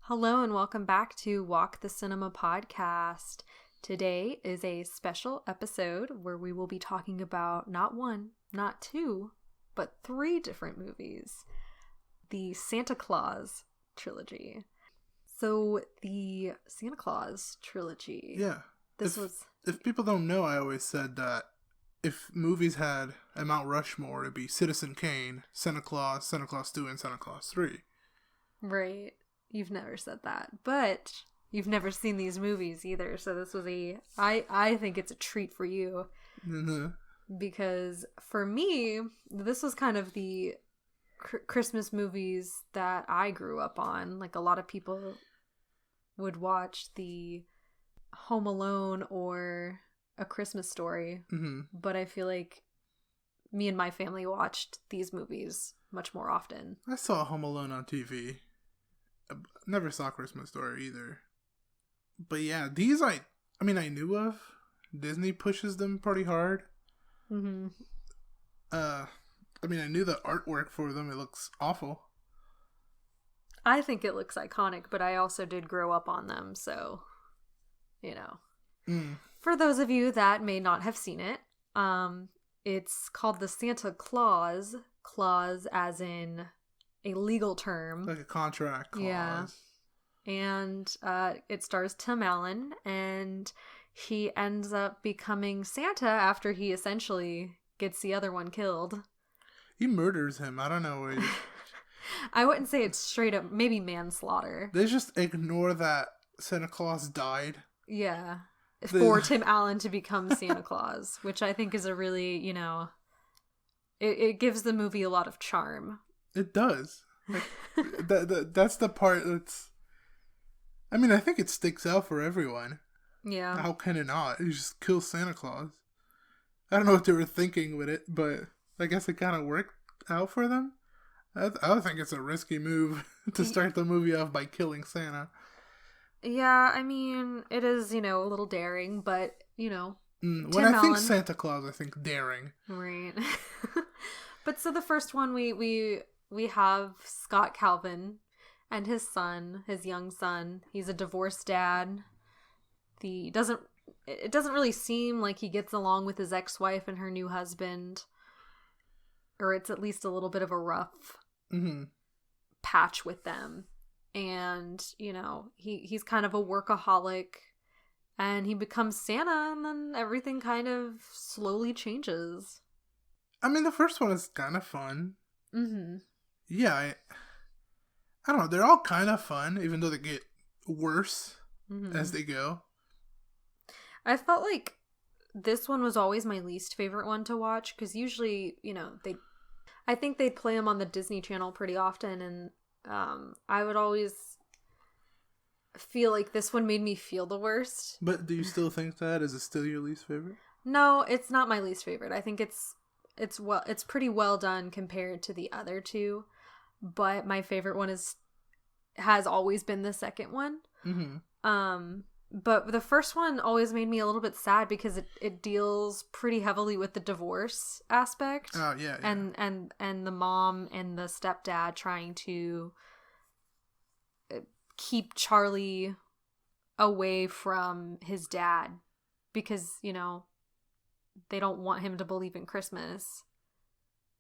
Hello and welcome back to Walk the Cinema podcast. Today is a special episode where we will be talking about not one, not two, but three different movies. The Santa Claus trilogy. So the Santa Claus trilogy. Yeah. If people don't know, I always said that if movies had a Mount Rushmore, it'd be Citizen Kane, Santa Claus 2, and Santa Claus 3. Right. You've never said that, but you've never seen these movies either. So this was I think it's a treat for you. Mm-hmm. Because for me, this was kind of the Christmas movies that I grew up on. Like a lot of people would watch the Home Alone or A Christmas Story. Mm-hmm. But I feel like me and my family watched these movies much more often. I saw Home Alone on TV. Never saw Christmas Story either. But yeah, these I knew of. Disney pushes them pretty hard. Mm-hmm. I knew the artwork for them. It looks awful. I think it looks iconic, but I also did grow up on them, so, you know. Mm. For those of you that may not have seen it, it's called the Santa Claus. Clause as in a legal term. Like a contract clause. Yeah. And it stars Tim Allen, and he ends up becoming Santa after he essentially gets the other one killed. He murders him. I don't know. I wouldn't say it's straight up, maybe manslaughter. They just ignore that Santa Claus died. Yeah. For Tim Allen to become Santa Claus, which I think is a really, it gives the movie a lot of charm. It does. Like, that's the part that's... I think it sticks out for everyone. Yeah. How can it not? You just kill Santa Claus. I don't know what they were thinking with it, but I guess it kind of worked out for them. I think it's a risky move to start the movie off by killing Santa. Yeah, it is, a little daring, but, When I think Santa Claus, I think daring. Right. But so the first one, we have Scott Calvin and his son, his young son. He's a divorced dad. It doesn't really seem like he gets along with his ex-wife and her new husband. Or it's at least a little bit of a rough patch with them. And, he's kind of a workaholic. And he becomes Santa, and then everything kind of slowly changes. The first one is kind of fun. Mm-hmm. Yeah, I don't know. They're all kind of fun, even though they get worse as they go. I felt like this one was always my least favorite one to watch, because usually, I think they'd play them on the Disney Channel pretty often, and I would always feel like this one made me feel the worst. But do you still think that? Is it still your least favorite? No, it's not my least favorite. I think it's pretty well done compared to the other two, but my favorite one has always been the second one. Mm-hmm. But the first one always made me a little bit sad because it deals pretty heavily with the divorce aspect. Oh yeah. And the mom and the stepdad trying to keep Charlie away from his dad because, they don't want him to believe in Christmas.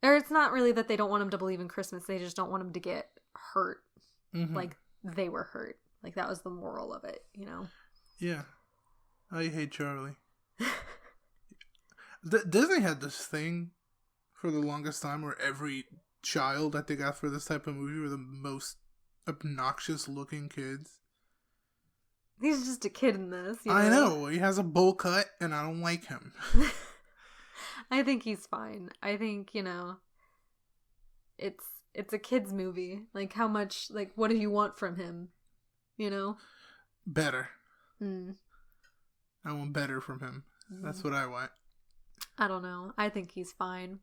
Or it's not really that they don't want him to believe in Christmas. They just don't want him to get hurt. Mm-hmm. Like they were hurt. Like that was the moral of it, Yeah. I hate Charlie. Disney had this thing for the longest time where every child that they got for this type of movie were the most obnoxious looking kids. He's just a kid in this. I know. He has a bowl cut and I don't like him. I think he's fine. I think, it's a kid's movie. Like how much, like what do you want from him? Better. Mm. I want better from him. That's what I want. I don't know. I think he's fine.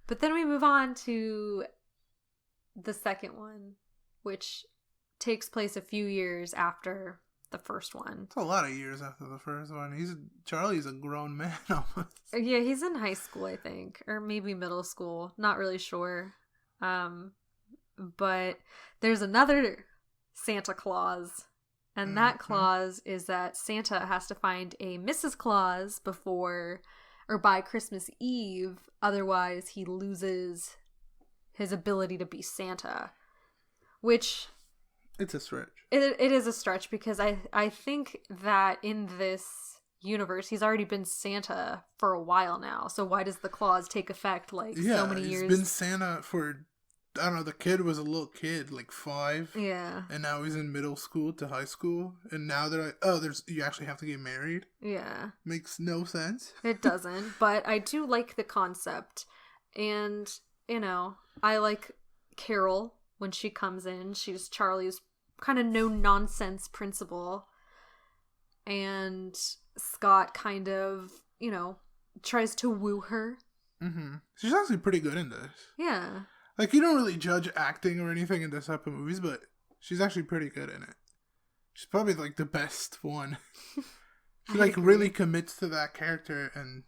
But then we move on to the second one, which takes place a few years after the first one. It's a lot of years after the first one. Charlie's a grown man almost. Yeah, he's in high school, I think, or maybe middle school. Not really sure. But there's another Santa Claus. And that clause is that Santa has to find a Mrs. Claus before or by Christmas Eve. Otherwise, he loses his ability to be Santa. Which... It's a stretch. It is a stretch because I think that in this universe, he's already been Santa for a while now. So why does the clause take effect so many years? Yeah, he's been Santa for... I don't know, the kid was a little kid, like 5. Yeah. And now he's in middle school to high school. And now they're like, oh, you actually have to get married? Yeah. Makes no sense. It doesn't. But I do like the concept. And, I like Carol when she comes in. She's Charlie's kind of no-nonsense principal. And Scott kind of, tries to woo her. Mm-hmm. She's actually pretty good in this. Yeah. Like, you don't really judge acting or anything in this type of movies, but she's actually pretty good in it. She's probably, like, the best one. She, like, really commits to that character, and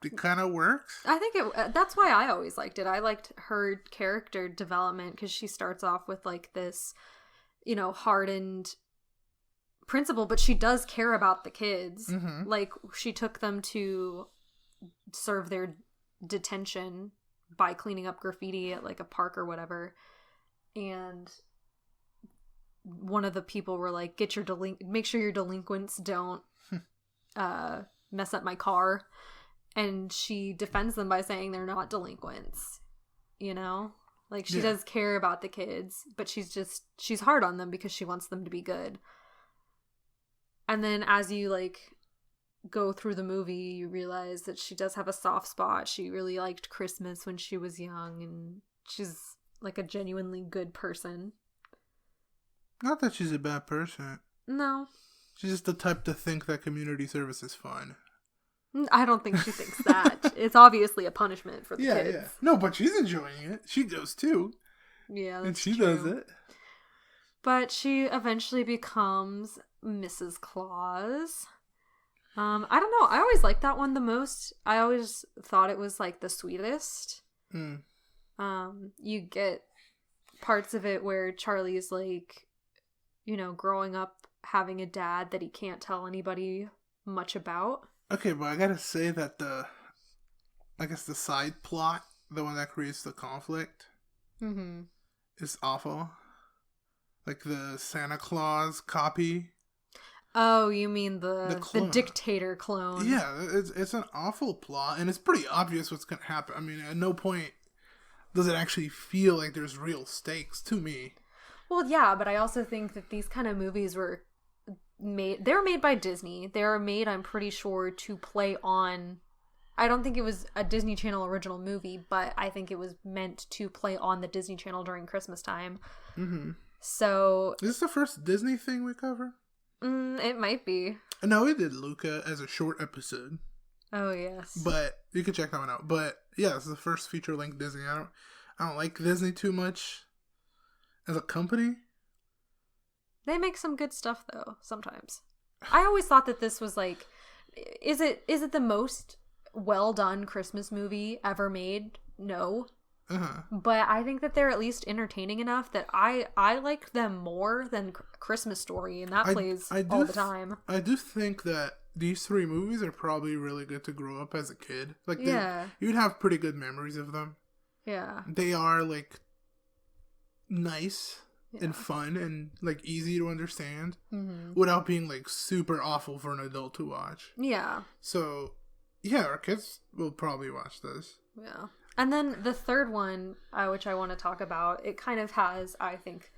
it kind of works. I think that's why I always liked it. I liked her character development, because she starts off with, like, this, hardened principal, but she does care about the kids. Mm-hmm. Like, she took them to serve their detention by cleaning up graffiti at like a park or whatever, and one of the people were like, make sure your delinquents don't mess up my car, and she defends them by saying they're not delinquents, like she does care about the kids, but she's hard on them because she wants them to be good. And then as you like go through the movie, you realize that she does have a soft spot. She really liked Christmas when she was young, and she's like a genuinely good person. Not that she's a bad person. No. She's just the type to think that community service is fun. I don't think she thinks that. It's obviously a punishment for the kids. Yeah. No, but she's enjoying it. She goes too. Yeah, that's and she true. does it. But she eventually becomes Mrs. Claus. I don't know. I always liked that one the most. I always thought it was like the sweetest. Mm. You get parts of it where Charlie's like, growing up having a dad that he can't tell anybody much about. Okay, but I gotta say that the side plot, the one that creates the conflict, is awful. Like the Santa Claus copy. Oh, you mean the dictator clone? Yeah, it's an awful plot, and it's pretty obvious what's gonna happen. I mean, at no point does it actually feel like there's real stakes to me. Well, yeah, but I also think that these kind of movies were made. They're made by Disney. They're made, I'm pretty sure, to play on. I don't think it was a Disney Channel original movie, but I think it was meant to play on the Disney Channel during Christmas time. Mm-hmm. So is this the first Disney thing we cover? It might be. No, we did Luca as a short episode. Oh yes. But you can check that one out. But yeah, this is the first feature-length Disney. I don't like Disney too much as a company. They make some good stuff though, sometimes. I always thought that this was like, is it the most well done Christmas movie ever made? No. Uh-huh. But I think that they're at least entertaining enough that I like them more than Christmas Story, and that plays all the time. I do think that these 3 movies are probably really good to grow up as a kid. Like, you'd have pretty good memories of them. Yeah. They are, like, nice and fun and, like, easy to understand without being, like, super awful for an adult to watch. Yeah. So, yeah, our kids will probably watch this. Yeah. And then the third one, which I want to talk about, it kind of has, I think,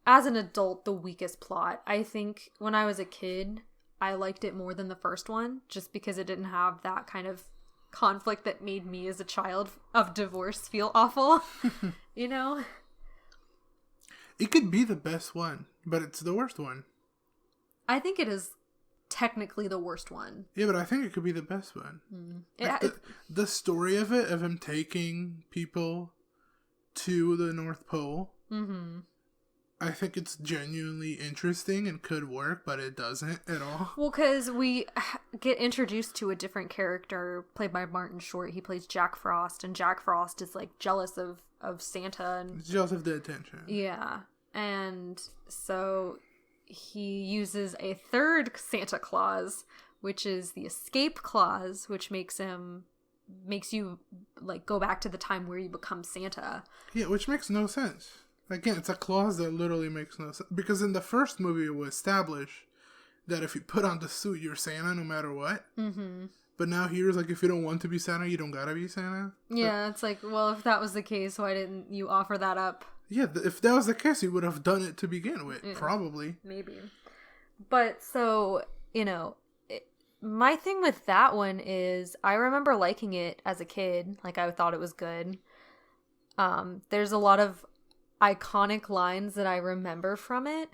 as an adult, the weakest plot. I think when I was a kid, I liked it more than the first one, just because it didn't have that kind of conflict that made me as a child of divorce feel awful. It could be the best one, but it's the worst one. I think it is technically the worst one. Yeah, but I think it could be the best one. Like the story of it, of him taking people to the North Pole, I think it's genuinely interesting and could work, but it doesn't at all. Well, because we get introduced to a different character played by Martin Short. He plays Jack Frost, and Jack Frost is like jealous of Santa and jealous of the attention. Yeah. And so he uses a third Santa Claus, which is the escape clause, which makes you like go back to the time where you become Santa. Yeah, which makes no sense. Again, it's a clause that literally makes no sense. Because in the first movie, it was established that if you put on the suit, you're Santa no matter what. Mm-hmm. But now here's like, if you don't want to be Santa, you don't gotta be Santa. Yeah, it's like, well, if that was the case, why didn't you offer that up? Yeah, if that was the case, you would have done it to begin with. Yeah, probably. Maybe. But so, my thing with that one is I remember liking it as a kid. Like, I thought it was good. There's a lot of iconic lines that I remember from it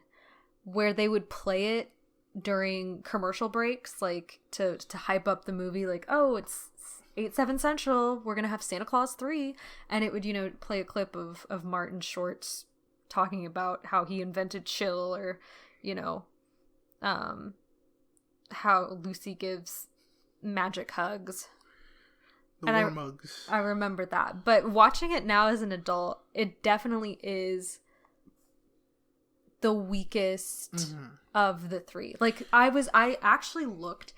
where they would play it during commercial breaks, like to hype up the movie, like, oh, it's 8/7 Central, we're gonna have Santa Claus 3, and it would play a clip of Martin Short talking about how he invented chill, or how Lucy gives magic hugs. The warm hugs. I remember that, but watching it now as an adult, it definitely is the weakest of the three. Like, I actually looked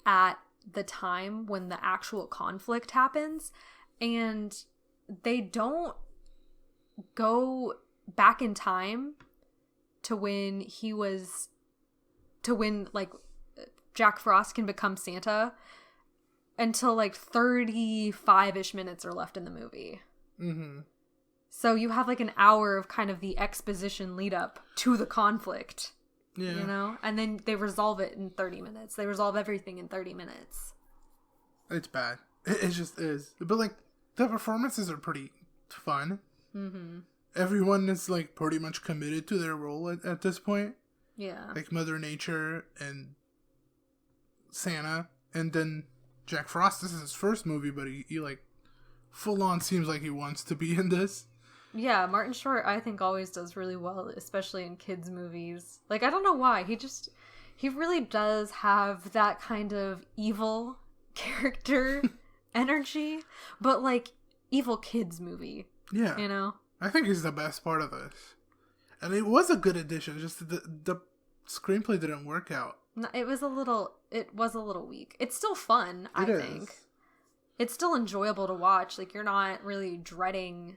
at the time when the actual conflict happens, and they don't go back in time to when like Jack Frost can become Santa until like 35-ish minutes are left in the movie. Mm-hmm. So you have like an hour of kind of the exposition lead up to the conflict. Yeah. And then they resolve it in 30 minutes. They resolve everything in 30 minutes. It's bad. It just is. But like, the performances are pretty fun. Mm-hmm. Everyone is like pretty much committed to their role at this point. Yeah. Like Mother Nature and Santa. And then Jack Frost, this is his first movie, but he like full on seems like he wants to be in this. Yeah, Martin Short, I think, always does really well, especially in kids' movies. Like, I don't know why. He really does have that kind of evil character energy, but, like, evil kids movie. Yeah. I think he's the best part of this. And it was a good addition, just the screenplay didn't work out. No, it was a little weak. It's still fun, I think. It's still enjoyable to watch. Like, you're not really dreading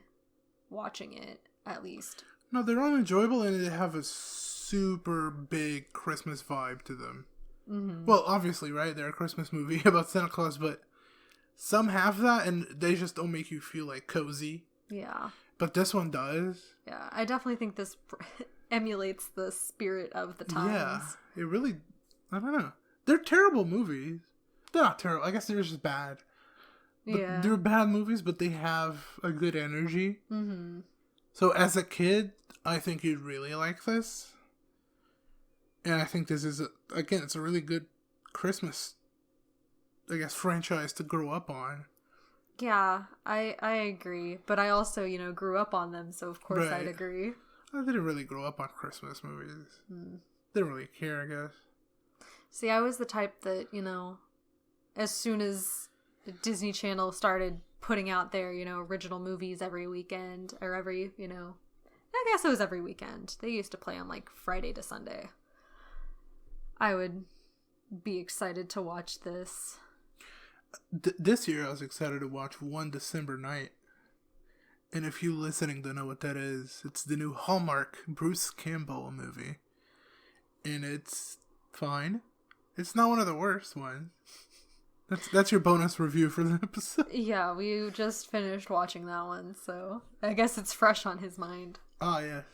watching it, at least. No, they're all enjoyable, and they have a super big Christmas vibe to them. Mm-hmm. Well, obviously, right? They're a Christmas movie about Santa Claus, but some have that, and they just don't make you feel like cozy. Yeah. But this one does. Yeah, I definitely think this emulates the spirit of the times. Yeah, it really, I don't know. They're terrible movies. They're not terrible. I guess they're just bad. But they're bad movies, but they have a good energy. Mm-hmm. So as a kid, I think you'd really like this. And I think this is, it's a really good Christmas, I guess, franchise to grow up on. Yeah, I agree. But I also, grew up on them, so of course I'd agree. I didn't really grow up on Christmas movies. Didn't really care, I guess. See, I was the type that, as soon as Disney Channel started putting out their, original movies every weekend, or every, I guess it was every weekend. They used to play on like Friday to Sunday. I would be excited to watch this. This year I was excited to watch One December Night. And if you listening to know what that is, it's the new Hallmark Bruce Campbell movie. And it's fine. It's not one of the worst ones. That's your bonus review for the episode. Yeah, we just finished watching that one, so I guess it's fresh on his mind. Ah, yes.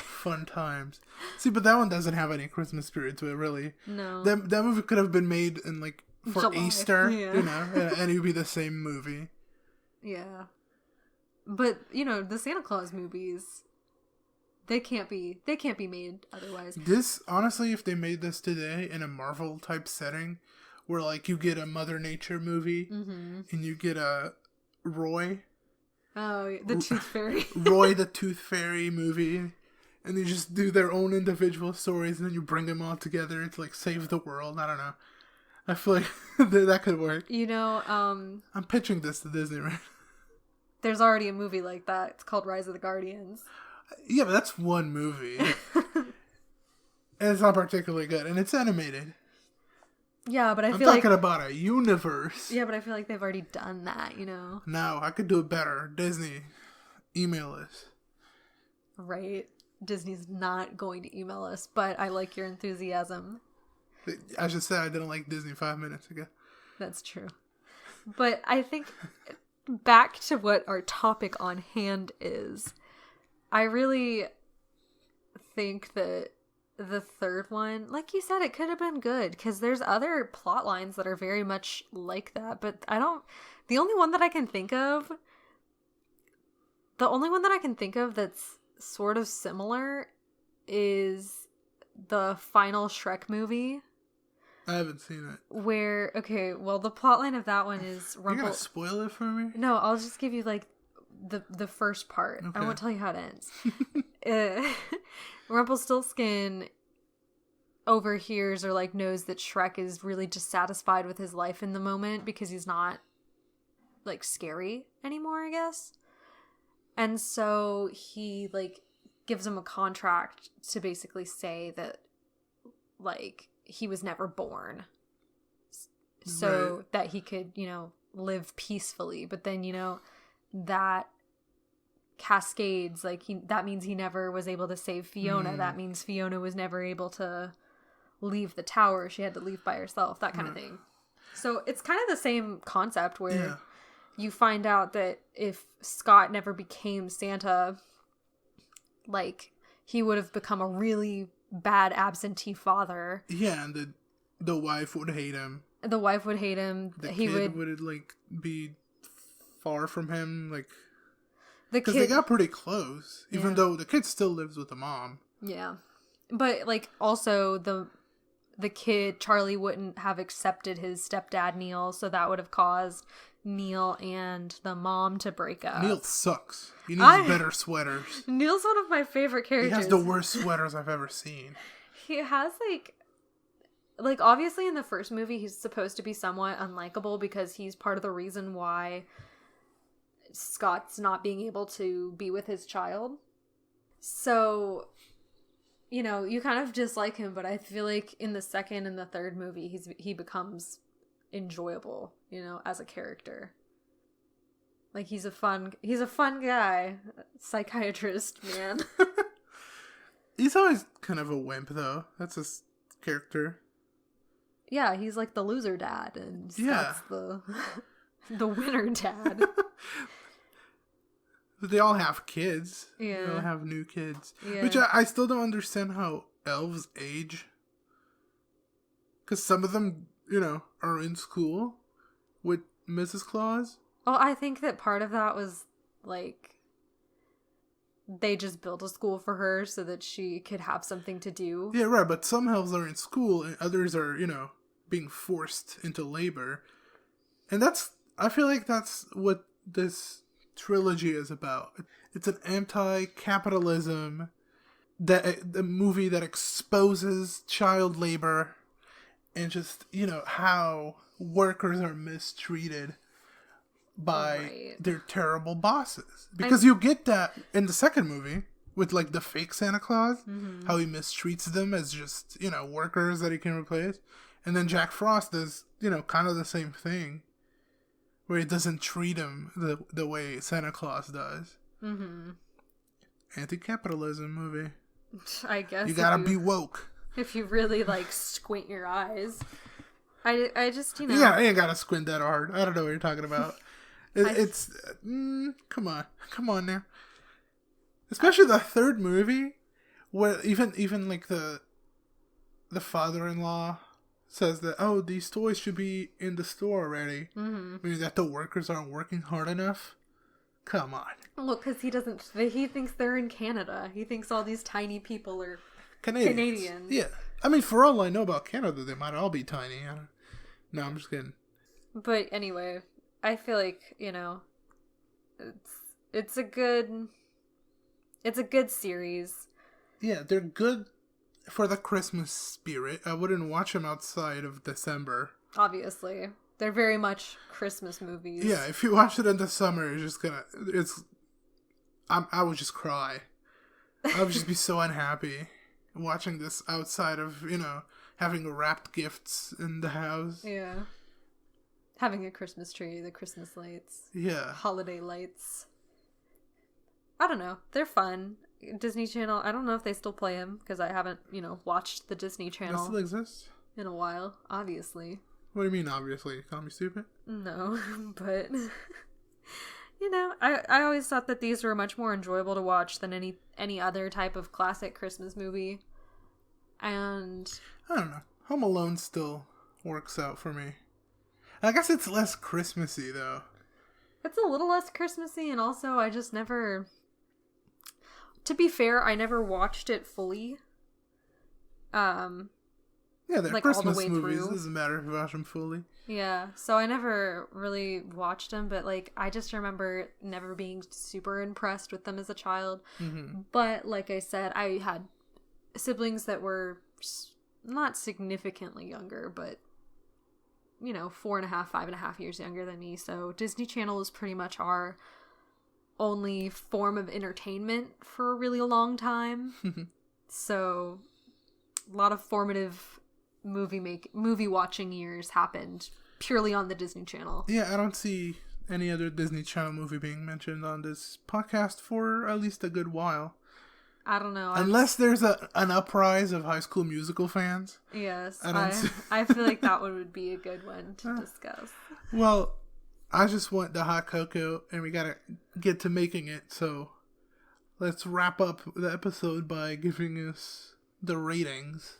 Fun times. See, but that one doesn't have any Christmas spirit to it, really. No. That movie could have been made in, like, for July. Easter, and it would be the same movie. Yeah. But, the Santa Claus movies, they can't be made otherwise. This, honestly, if they made this today in a Marvel-type setting, where, like, you get a Mother Nature movie, and you get a Roy. Oh, the Tooth Fairy. Roy the Tooth Fairy movie. And they just do their own individual stories, and then you bring them all together to, like, save the world. I don't know. I feel like that could work. I'm pitching this to Disney, right? There's already a movie like that. It's called Rise of the Guardians. Yeah, but that's one movie. And it's not particularly good. And it's animated. Yeah, but I'm talking about a universe. Yeah, but I feel like they've already done that, you know? No, I could do it better. Disney, email us. Right. Disney's not going to email us, but I like your enthusiasm. I should say I didn't like Disney 5 minutes ago. That's true. But I think back to what our topic on hand is, I really think that the third one, like you said, it could have been good because there's other plot lines that are very much like that, but the only one that I can think of that's sort of similar is the final Shrek movie. I haven't seen it. Where, okay, well, the plotline of that one is You're gonna spoil it for me? No, I'll just give you, like, the first part. Okay. I won't tell you how it ends. Rumpelstiltskin overhears or, like, knows that Shrek is really dissatisfied with his life in the moment because he's not, like, scary anymore, I guess. And so he, like, gives him a contract to basically say that, like, he was never born. So right. That he could, you know, live peacefully. But then, you know, that cascades, like, that means he never was able to save Fiona. That means Fiona was never able to leave the tower. She had to leave by herself, that kind of thing. So it's kind of the same concept where you find out that if Scott never became Santa, like, he would have become a really bad absentee father. Yeah, and the wife would hate him. The wife would hate him. The kid would like be far from him, like, because they got pretty close, even though the kid still lives with the mom. Yeah, but like also the kid Charlie wouldn't have accepted his stepdad Neil, so that would have caused Neil and the mom to break up. Neil sucks. He needs better sweaters. Neil's one of my favorite characters. He has the worst sweaters I've ever seen. He has like obviously in the first movie he's supposed to be somewhat unlikable because he's part of the reason why Scott's not being able to be with his child. So, you know, you kind of dislike him, but I feel like in the second and the third movie he becomes enjoyable, you know, as a character. Like, he's a fun guy. Psychiatrist, man. He's always kind of a wimp, though. That's his character. Yeah, he's like the loser dad, and Scott's the winner dad. They all have kids. Yeah. They all have new kids. Yeah. Which I still don't understand how elves age. Because some of them, you know, are in school with Mrs. Claus. Well, I think that part of that was, like, they just built a school for her so that she could have something to do. Yeah, right, but some elves are in school and others are, you know, being forced into labor. And I feel like that's what this trilogy is about. It's an anti-capitalism, the movie that exposes child labor and just, you know, how workers are mistreated by their terrible bosses. Because you get that in the second movie with, like, the fake Santa Claus, how he mistreats them as just, you know, workers that he can replace. And then Jack Frost does, you know, kind of the same thing, where he doesn't treat him the way Santa Claus does. Anti-capitalism movie. I guess you gotta be woke. If you really, like, squint your eyes. I just, you know. Yeah, I ain't gotta squint that hard. I don't know what you're talking about. Come on now. Especially the third movie, where even like the father-in-law says that, oh, these toys should be in the store already. Meaning that the workers aren't working hard enough. Come on. Well, because he thinks they're in Canada. He thinks all these tiny people are Canadians. Yeah. I mean, for all I know about Canada, they might all be tiny. No, I'm just kidding. But anyway, I feel like, you know, it's a good series. Yeah, they're good for the Christmas spirit. I wouldn't watch them outside of December. Obviously. They're very much Christmas movies. Yeah, if you watch it in the summer, I would just cry. I would just be so unhappy watching this outside of, having wrapped gifts in the house. Yeah. Having a Christmas tree, the Christmas lights. Yeah. Holiday lights. I don't know. They're fun. Disney Channel, I don't know if they still play them, because I haven't, watched the Disney Channel. That still exists? In a while, obviously. What do you mean, obviously? You call me stupid? No, but... I always thought that these were much more enjoyable to watch than any other type of classic Christmas movie. And... I don't know. Home Alone still works out for me. I guess it's less Christmassy, though. It's a little less Christmassy, and also I just never... To be fair, I never watched it fully. Yeah, they're like Christmas all the way movies. through. It doesn't matter if you watch them fully. Yeah, so I never really watched them, but I just remember never being super impressed with them as a child. Mm-hmm. But like I said, I had siblings that were not significantly younger, but 4.5, 5.5 years younger than me. So Disney Channel is pretty much our only form of entertainment for a really long time. So a lot of formative movie watching years happened purely on the Disney Channel. Yeah, I don't see any other Disney Channel movie being mentioned on this podcast for at least a good while. I don't know. Unless there's an uprise of High School Musical fans. Yes, I feel like that one would be a good one to discuss. Well, I just want the hot cocoa, and we gotta get to making it, so let's wrap up the episode by giving us the ratings.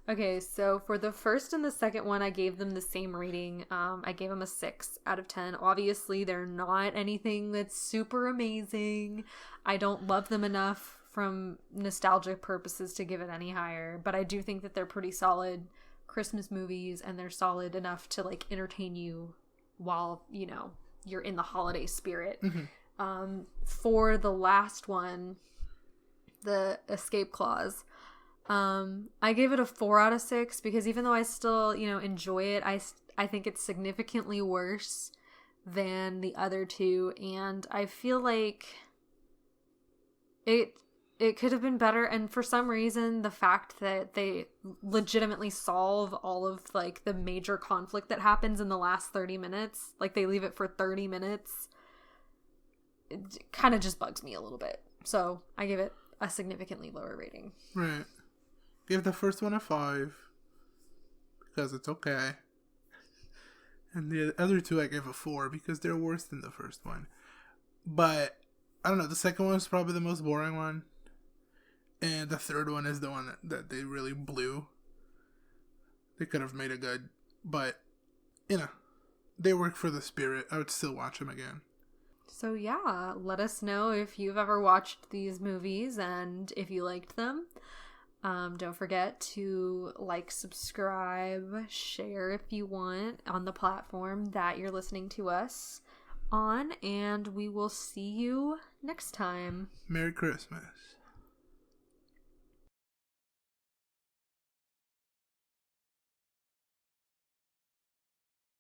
Okay, so for the first and the second one, I gave them the same rating. I gave them a 6 out of 10. Obviously, they're not anything that's super amazing. I don't love them enough from nostalgic purposes to give it any higher, but I do think that they're pretty solid Christmas movies, and they're solid enough to entertain you while you're in the holiday spirit. Mm-hmm. For the last one, the Escape Clause, I gave it a 4 out of 6 because even though I still enjoy it, I think it's significantly worse than the other two, and I feel like it could have been better. And for some reason, the fact that they legitimately solve all of the major conflict that happens in the last 30 minutes, they leave it for 30 minutes, it kind of just bugs me a little bit. So I give it a significantly lower rating. Right. Give the first one a 5 because it's okay. And the other two I gave a 4 because they're worse than the first one. But I don't know, the second one is probably the most boring one. And the third one is the one that they really blew. They could have made it good. But, they work for the spirit. I would still watch them again. So yeah, let us know if you've ever watched these movies and if you liked them. Don't forget to subscribe, share if you want on the platform that you're listening to us on. And we will see you next time. Merry Christmas.